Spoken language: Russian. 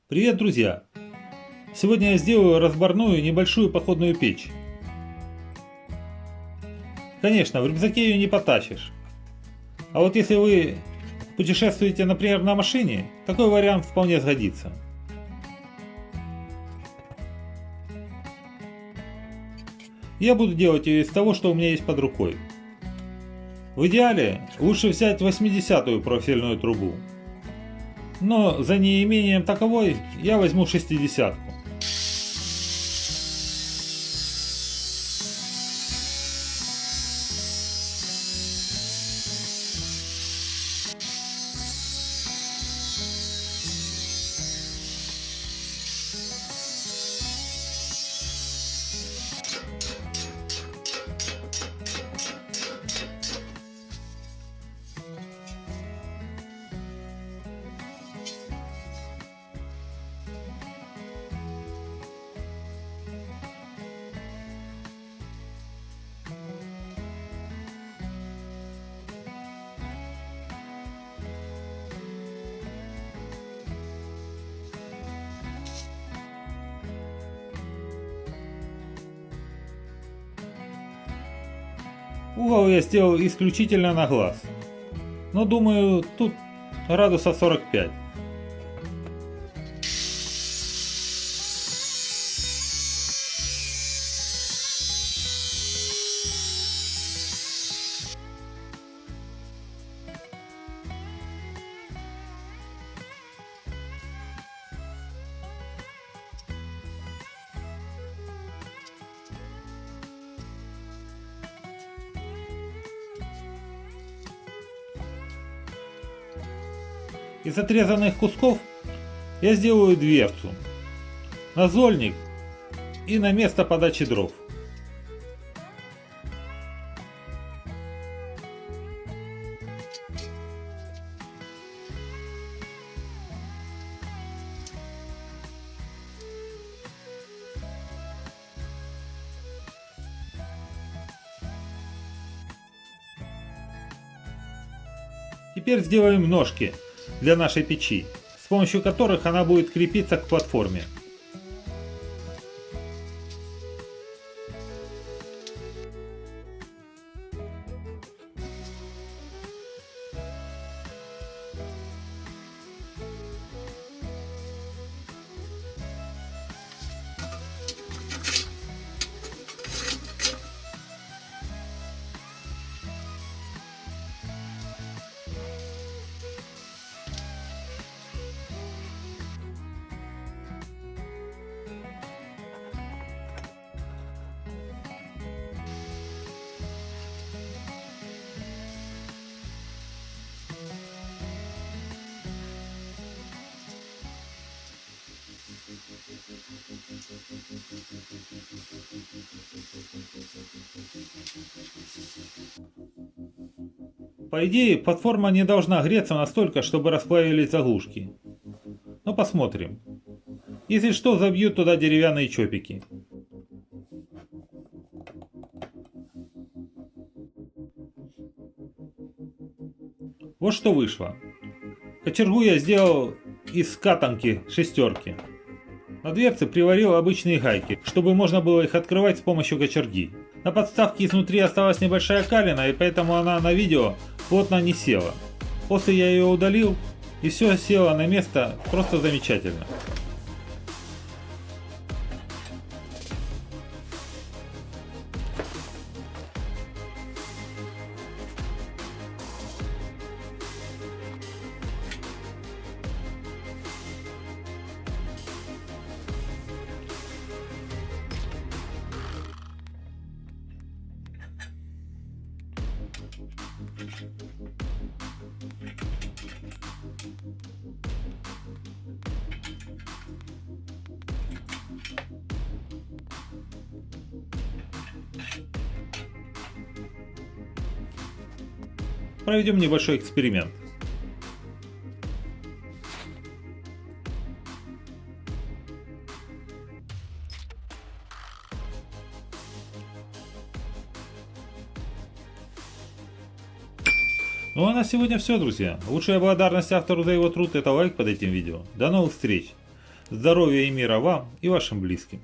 Привет, друзья! Сегодня я сделаю разборную небольшую походную печь. Конечно, в рюкзаке ее не потащишь. А вот если вы путешествуете, например, на машине, такой вариант вполне сгодится. Я буду делать ее из того, что у меня есть под рукой. В идеале лучше взять 80-ю профильную трубу. Но за неимением таковой я возьму 60-ку. Угол я сделал исключительно на глаз. Но думаю, тут градусов 45. Из отрезанных кусков я сделаю дверцу, назольник и на место подачи дров. Теперь сделаем ножки для нашей печи, с помощью которых она будет крепиться к платформе. По идее, платформа не должна греться настолько, чтобы расплавились заглушки. Но посмотрим. Если что, забью туда деревянные чопики. Вот что вышло. Кочергу я сделал из катанки шестерки. На дверце приварил обычные гайки, чтобы можно было их открывать с помощью кочерги. На подставке изнутри осталась небольшая калина, и поэтому она на видео плотно не села. После я ее удалил, и все село на место просто замечательно. Проведем небольшой эксперимент. Ну а на сегодня все, друзья. Лучшая благодарность автору за его труд — это лайк под этим видео. До новых встреч! Здоровья и мира вам и вашим близким.